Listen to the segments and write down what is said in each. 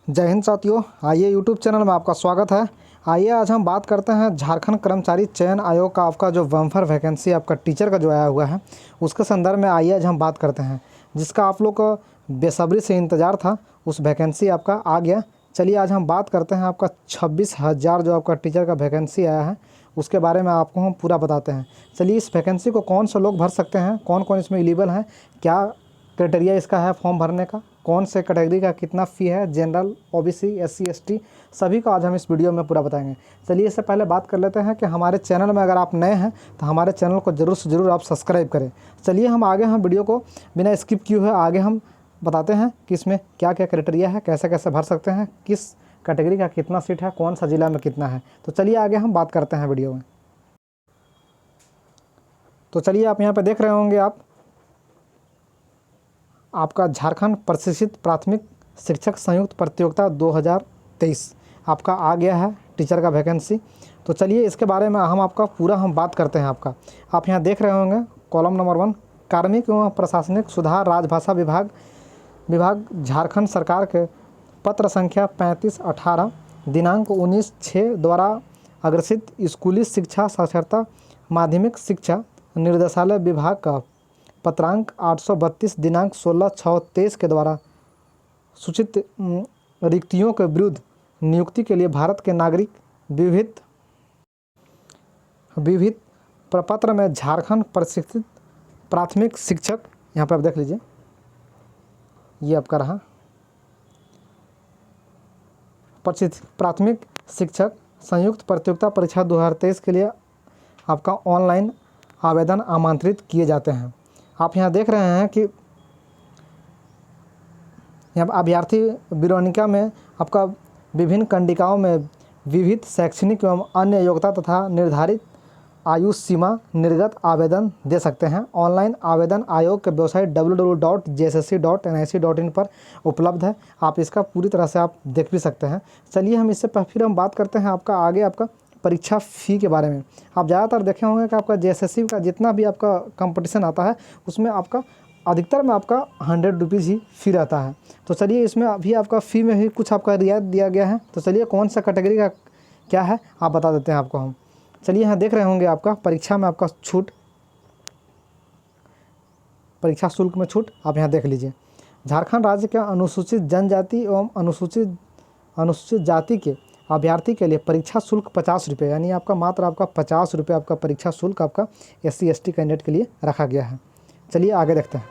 जय हिंद साथियों, आइए यूट्यूब चैनल में आपका स्वागत है। आइए आज हम बात करते हैं झारखंड कर्मचारी चयन आयोग का आपका जो बम्पर वैकेंसी आपका टीचर का जो आया हुआ है उसके संदर्भ में आइए आज हम बात करते हैं, जिसका आप लोग को बेसब्री से इंतज़ार था। उस वैकेंसी आपका आ गया। चलिए आज हम बात करते हैं आपका 26,000 जो आपका टीचर का वैकेंसी आया है उसके बारे में आपको हम पूरा बताते हैं। चलिए इस वैकेंसी को कौन से लोग भर सकते हैं, कौन कौन इसमें एलिजिबल है, क्या क्राइटेरिया इसका है फॉर्म भरने का, कौन से कैटेगरी का कितना फ़ी है, जनरल, ओबीसी, एससी, एसटी, सभी का आज हम इस वीडियो में पूरा बताएंगे। चलिए इससे पहले बात कर लेते हैं कि हमारे चैनल में अगर आप नए हैं तो हमारे चैनल को ज़रूर से ज़रूर आप सब्सक्राइब करें। चलिए हम वीडियो को बिना स्किप किए हुए आगे हम बताते हैं कि इसमें क्या क्या क्राइटेरिया है, कैसे कैसे भर सकते हैं, किस कैटेगरी का कितना सीट है, कौन सा ज़िला में कितना है। तो चलिए आगे हम बात करते हैं वीडियो में। तो चलिए आप यहाँ पर देख रहे होंगे आपका झारखंड प्रशिक्षित प्राथमिक शिक्षक संयुक्त प्रतियोगिता 2023 आपका आ गया है टीचर का वैकेंसी। तो चलिए इसके बारे में हम बात करते हैं। आप यहाँ देख रहे होंगे कॉलम नंबर 1, कार्मिक एवं प्रशासनिक सुधार राजभाषा विभाग झारखंड सरकार के पत्र संख्या 35/18 दिनांक 19/6 द्वारा अग्रसित स्कूली शिक्षा साक्षरता माध्यमिक शिक्षा निर्देशालय विभाग का पत्रांक 832 दिनांक 16/6/23 के द्वारा सूचित रिक्तियों के विरुद्ध नियुक्ति के लिए भारत के नागरिक विविध प्रपत्र में झारखंड प्रशिक्षित प्राथमिक शिक्षक, यहाँ पर आप देख लीजिए, ये आपका रहा प्रशिक्षित प्राथमिक शिक्षक संयुक्त प्रतियोगिता परीक्षा 2023 के लिए आपका ऑनलाइन आवेदन आमंत्रित किए जाते हैं। आप यहाँ देख रहे हैं कि यहाँ अभ्यर्थी विवरणिका में आपका विभिन्न कंडिकाओं में विविध शैक्षणिक एवं अन्य योग्यता तथा निर्धारित आयु सीमा निर्गत आवेदन दे सकते हैं। ऑनलाइन आवेदन आयोग के वेबसाइट www.jssc.nic.in पर उपलब्ध है। आप इसका पूरी तरह से आप देख भी सकते हैं। चलिए हम फिर हम बात करते हैं आपका परीक्षा फ़ी के बारे में। आप ज़्यादातर देखे होंगे कि आपका जेएसएससी का जितना भी आपका कंपटीशन आता है उसमें आपका अधिकतर में आपका 100 रुपीज़ ही फ़ी रहता है। तो चलिए इसमें अभी आपका फ़ी में ही कुछ आपका रियायत दिया गया है। तो चलिए कौन सा कैटेगरी का क्या है आप बता देते हैं आपको हम। चलिए यहाँ देख रहे होंगे आपका परीक्षा में आपका छूट, परीक्षा शुल्क में छूट आप यहाँ देख लीजिए। झारखंड राज्य के अनुसूचित जनजाति एवं अनुसूचित जाति के अभ्यर्थी के लिए परीक्षा शुल्क 50 रुपये, यानी आपका मात्र आपका 50 रुपये आपका परीक्षा शुल्क आपका SC ST कैंडिडेट के लिए रखा गया है। चलिए आगे देखते हैं।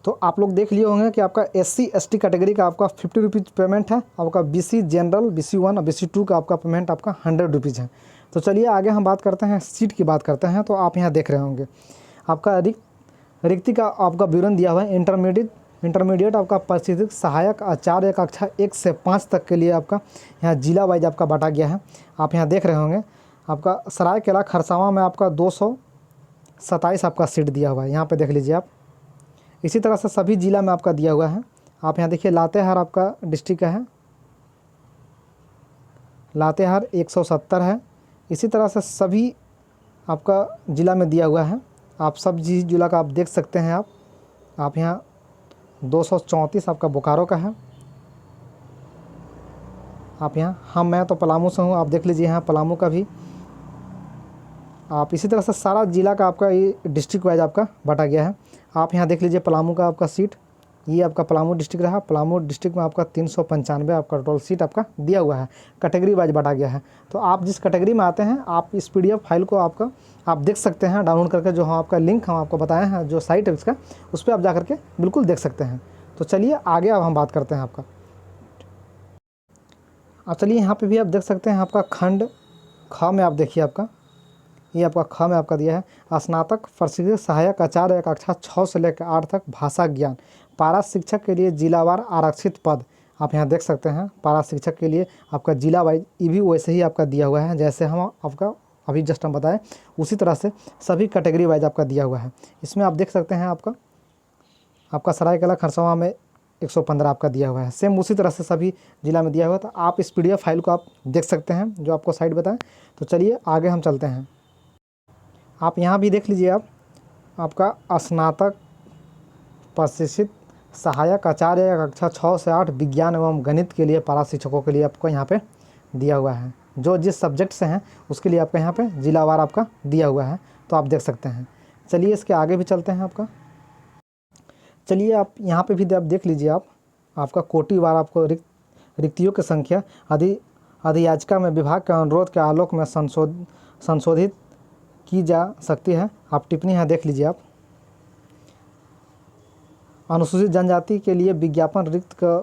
तो आप लोग देख लिए होंगे कि आपका SC ST कैटेगरी का आपका 50 रुपीज़ पेमेंट है। आपका BC जनरल, BC 1 और BC 2 का आपका पेमेंट आपका 100 रुपीज़ है। तो चलिए आगे हम बात करते हैं, सीट की बात करते हैं। तो आप यहाँ देख रहे होंगे आपका रिक्ति का आपका विवरण दिया हुआ है। इंटरमीडिएट आपका प्रशिक्षित सहायक आचार्य कक्षा 1 से 5 तक के लिए आपका यहाँ जिला वाइज आपका बांटा गया है। आप यहाँ देख रहे होंगे आपका सरायकेला खरसावां में आपका 227 आपका सीट दिया हुआ है, यहाँ पे देख लीजिए आप। इसी तरह से सभी जिला में आपका दिया हुआ है। आप यहाँ देखिए लातेहार आपका डिस्ट्रिक्ट है, लातेहार 170 है। इसी तरह से सभी आपका ज़िला में दिया हुआ है। आप सब जिला का आप देख सकते हैं। आप यहाँ 234 आपका बोकारो का है। आप यहाँ मैं तो पलामू से हूँ, आप देख लीजिए यहाँ पलामू का भी। आप इसी तरह से सारा ज़िला का आपका ये डिस्ट्रिक्ट वाइज आपका बांटा गया है। आप यहाँ देख लीजिए पलामू का आपका सीट, ये आपका पलामू डिस्ट्रिक्ट रहा। पलामू डिस्ट्रिक्ट में आपका 395 आपका टोटल सीट आपका दिया हुआ है, कैटेगरी वाइज बांटा गया है। तो आप जिस कैटेगरी में आते हैं आप इस PDF फाइल को आप देख सकते हैं डाउनलोड करके, जो हम आपका लिंक हम आपको बताए हैं, जो साइट है उसका, उस पर आप जा करके बिल्कुल देख सकते हैं। तो चलिए आगे अब हम बात करते हैं आपका। अब चलिए यहाँ पे भी आप देख सकते हैं आपका खंड ख में आप देखिए आपका ये आपका ख में आपका दिया है स्नातक प्रशिक्षित सहायक आचार्य कक्षा 6 से लेकर 8 तक भाषा ज्ञान पारा शिक्षक के लिए जिलावार आरक्षित पद। आप यहाँ देख सकते हैं पारा शिक्षक के लिए आपका जिला वाइज ये भी वैसे ही आपका दिया हुआ है, जैसे हम आपका अभी जस्ट हम बताएं उसी तरह से सभी कैटेगरी वाइज आपका दिया हुआ है। इसमें आप देख सकते हैं आपका सरायकेला खरसावां में 115 आपका दिया हुआ है। सेम उसी तरह से सभी जिला में दिया हुआ है। तो आप इस PDF फाइल को आप देख सकते हैं जो आपको साइट बताएं। तो चलिए आगे हम चलते हैं। आप यहाँ भी देख लीजिए आपका स्नातक प्रशिक्षित सहायक आचार्य कक्षा 6 से 8 विज्ञान एवं गणित के लिए पारा शिक्षकों के लिए आपको यहाँ पे दिया हुआ है। जो जिस सब्जेक्ट से हैं उसके लिए आपका यहाँ पे जिलावार आपका दिया हुआ है, तो आप देख सकते हैं। चलिए इसके आगे भी चलते हैं आपका। चलिए आप यहाँ पे भी आप देख लीजिए। आपका कोटिवार आपको रिक्तियों की संख्या अधियाचिका में विभाग के अनुरोध के आलोक में संशोधित की जा सकती है। आप टिप्पणी यहाँ देख लीजिए। आप अनुसूचित जनजाति के लिए विज्ञापन रिक्त का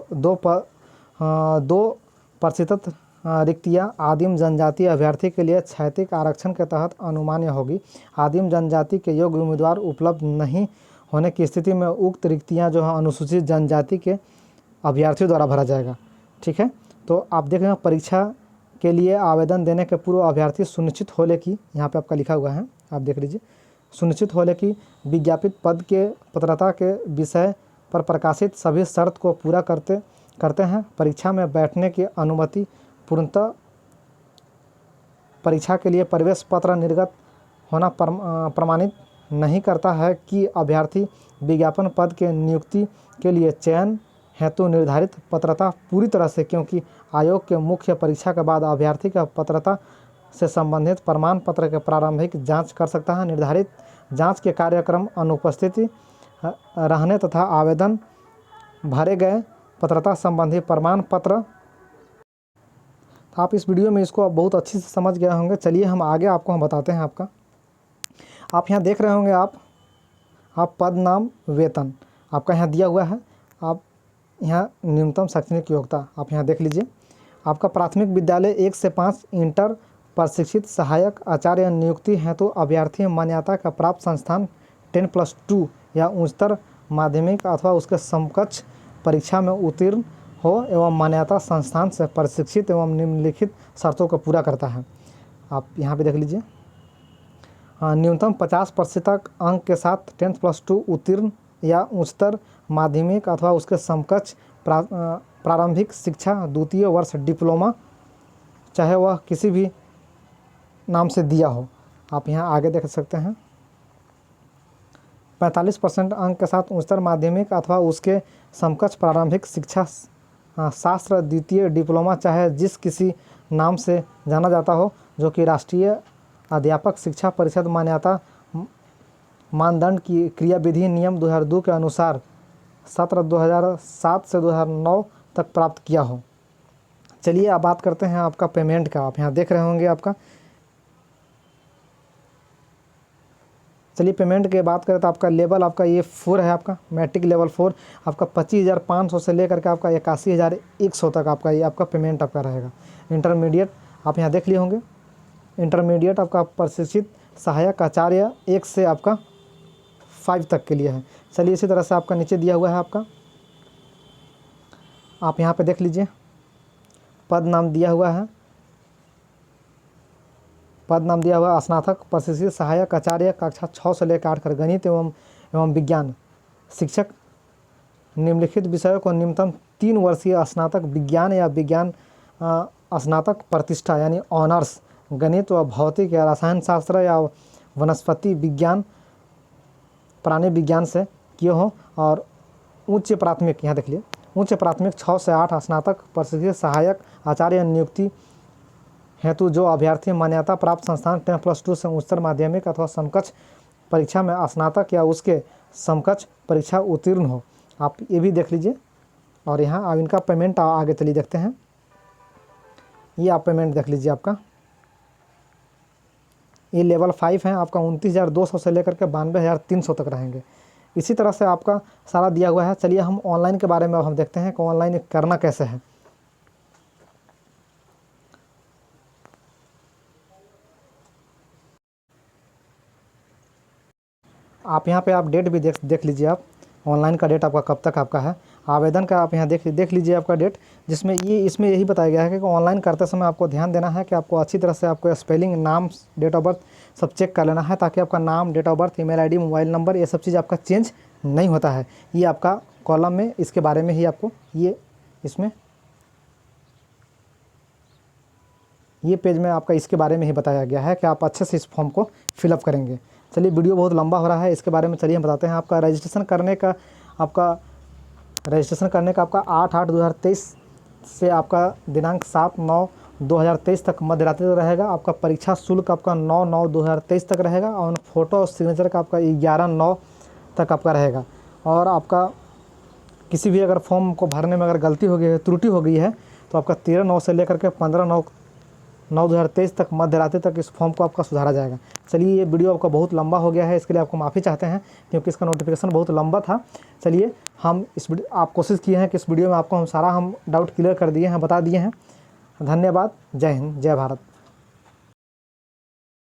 2% रिक्तियाँ आदिम जनजाति अभ्यर्थी के लिए क्षैतिक आरक्षण के तहत अनुमान्य होगी। आदिम जनजाति के योग्य उम्मीदवार उपलब्ध नहीं होने की स्थिति में उक्त रिक्तियाँ जो है अनुसूचित जनजाति के अभ्यर्थियों द्वारा भरा जाएगा। ठीक है, तो आप देख रहे हैं परीक्षा के लिए आवेदन देने के पूर्व अभ्यर्थी सुनिश्चित हो ले कि, यहाँ पे आपका लिखा हुआ है, आप देख लीजिए, सुनिश्चित हो ले कि विज्ञापित पद के पात्रता के विषय पर प्रकाशित सभी शर्त को पूरा करते हैं। परीक्षा में बैठने की अनुमति पूर्णतः परीक्षा के लिए प्रवेश पत्र निर्गत होना प्रमाणित नहीं करता है कि अभ्यर्थी विज्ञापन पद के नियुक्ति के लिए चयन हेतु निर्धारित पात्रता पूरी तरह से, क्योंकि आयोग के मुख्य परीक्षा के बाद अभ्यर्थी का पात्रता से संबंधित प्रमाण पत्र के प्रारंभिक जांच कर सकता है। निर्धारित जांच के कार्यक्रम अनुपस्थिति रहने तथा आवेदन भरे गए पात्रता संबंधी प्रमाण पत्र। आप इस वीडियो में इसको बहुत अच्छे से समझ गए होंगे। चलिए हम आगे आपको हम बताते हैं। आप यहाँ देख रहे होंगे आप पद नाम वेतन आपका यहाँ दिया हुआ है। आप यहाँ न्यूनतम शैक्षणिक योग्यता आप यहाँ देख लीजिए। आपका प्राथमिक विद्यालय 1 से 5 इंटर प्रशिक्षित सहायक आचार्य नियुक्ति हेतु अभ्यर्थी मान्यता का प्राप्त संस्थान 10+2 या उच्चतर माध्यमिक अथवा उसके समकक्ष परीक्षा में उत्तीर्ण हो एवं मान्यता संस्थान से प्रशिक्षित एवं निम्नलिखित शर्तों को पूरा करता है। आप यहाँ पे देख लीजिए। न्यूनतम 50% अंक के साथ 10+2 उत्तीर्ण या उच्चतर माध्यमिक अथवा उसके समकक्ष प्रारंभिक शिक्षा द्वितीय वर्ष डिप्लोमा, चाहे वह किसी भी नाम से दिया हो। आप यहाँ आगे देख सकते हैं। 45% अंक के साथ उच्चतर माध्यमिक अथवा उसके समकक्ष प्रारंभिक शिक्षा शास्त्र द्वितीय डिप्लोमा, चाहे जिस किसी नाम से जाना जाता हो, जो कि राष्ट्रीय अध्यापक शिक्षा परिषद मान्यता मानदंड की क्रियाविधि नियम 2002 के अनुसार सत्र 2007 से 2009 तक प्राप्त किया हो। चलिए अब बात करते हैं आपका पेमेंट का। आप यहाँ देख रहे होंगे आपका। चलिए पेमेंट के बात करें तो आपका लेवल आपका ये 4 है। आपका मैट्रिक लेवल 4 आपका 25,500 से लेकर के आपका 81,100 तक आपका ये आपका पेमेंट आपका रहेगा। इंटरमीडिएट आप यहाँ देख लिए होंगे। इंटरमीडिएट आपका प्रशिक्षित सहायक आचार्य 1 से आपका 5 तक के लिए है। चलिए इसी तरह से आपका नीचे दिया हुआ है आपका, आप यहाँ पे देख लीजिए पद नाम दिया हुआ है। पद नाम दिया हुआ स्नातक प्रशिक्षित सहायक आचार्य कक्षा 6 से लेकर 8 गणित एवं विज्ञान शिक्षक। निम्नलिखित विषयों को न्यूनतम 3 वर्षीय स्नातक विज्ञान या विज्ञान स्नातक प्रतिष्ठा यानी ऑनर्स गणित व भौतिक या रसायन शास्त्र या वनस्पति विज्ञान प्राणी विज्ञान से किए हो। और उच्च प्राथमिक यहाँ देख लिए, उच्च प्राथमिक 6 से 8 स्नातक प्रशिक्षित सहायक आचार्य नियुक्ति हेतु जो अभ्यर्थी मान्यता प्राप्त संस्थान 10+2 से उच्चतर माध्यमिक अथवा समकक्ष परीक्षा में स्नातक या उसके समकक्ष परीक्षा उत्तीर्ण हो। आप ये भी देख लीजिए। और यहाँ अब इनका पेमेंट आगे चलिए देखते हैं। ये आप पेमेंट देख लीजिए। आपका ये लेवल 5 है। आपका 29,200 से लेकर के 92,300 तक रहेंगे। इसी तरह से आपका सारा दिया हुआ है। चलिए हम ऑनलाइन के बारे में अब हम देखते हैं कि ऑनलाइन करना कैसे है। आप यहाँ पे आप डेट भी देख लीजिए। आप ऑनलाइन का डेट आपका कब तक आपका है। आवेदन का आप यहाँ देख लीजिए आपका डेट, जिसमें इसमें यही बताया गया है कि ऑनलाइन करते समय आपको ध्यान देना है कि आपको अच्छी तरह से आपको स्पेलिंग, नाम, डेट ऑफ बर्थ सब चेक कर लेना है, ताकि आपका नाम, date of birth, email ID, mobile number ये सब चीज़ आपका चेंज नहीं होता है। ये आपका कॉलम में इसके बारे में ही आपको ये पेज में आपका इसके बारे में ही बताया गया है कि आप अच्छे से इस फॉर्म को फिलअप करेंगे। चलिए वीडियो बहुत लंबा हो रहा है, इसके बारे में चलिए हम बताते हैं। आपका रजिस्ट्रेशन करने का आपका रजिस्ट्रेशन करने का आपका 8/8/2023 से आपका दिनांक 7/9/2023 तक मध्य रात्रि तक रहेगा। आपका परीक्षा शुल्क आपका 9/9/2023 तक रहेगा और फ़ोटो और सिग्नेचर का आपका 11/9 तक आपका रहेगा। और आपका किसी भी अगर फॉर्म को भरने में अगर गलती हो गई है, त्रुटि हो गई है, तो आपका 13/9 से लेकर के 15/9/2023 तक मध्य रात्रि तक इस फॉर्म को आपका सुधारा जाएगा। चलिए, ये वीडियो आपका बहुत लंबा हो गया है, इसके लिए आपको माफ़ी चाहते हैं क्योंकि इसका नोटिफिकेशन बहुत लंबा था। चलिए, हम इस वीडियो आप कोशिश किए हैं कि इस वीडियो में आपको हम सारा डाउट क्लियर कर दिए हैं, बता दिए हैं। धन्यवाद। जय हिंद, जय भारत।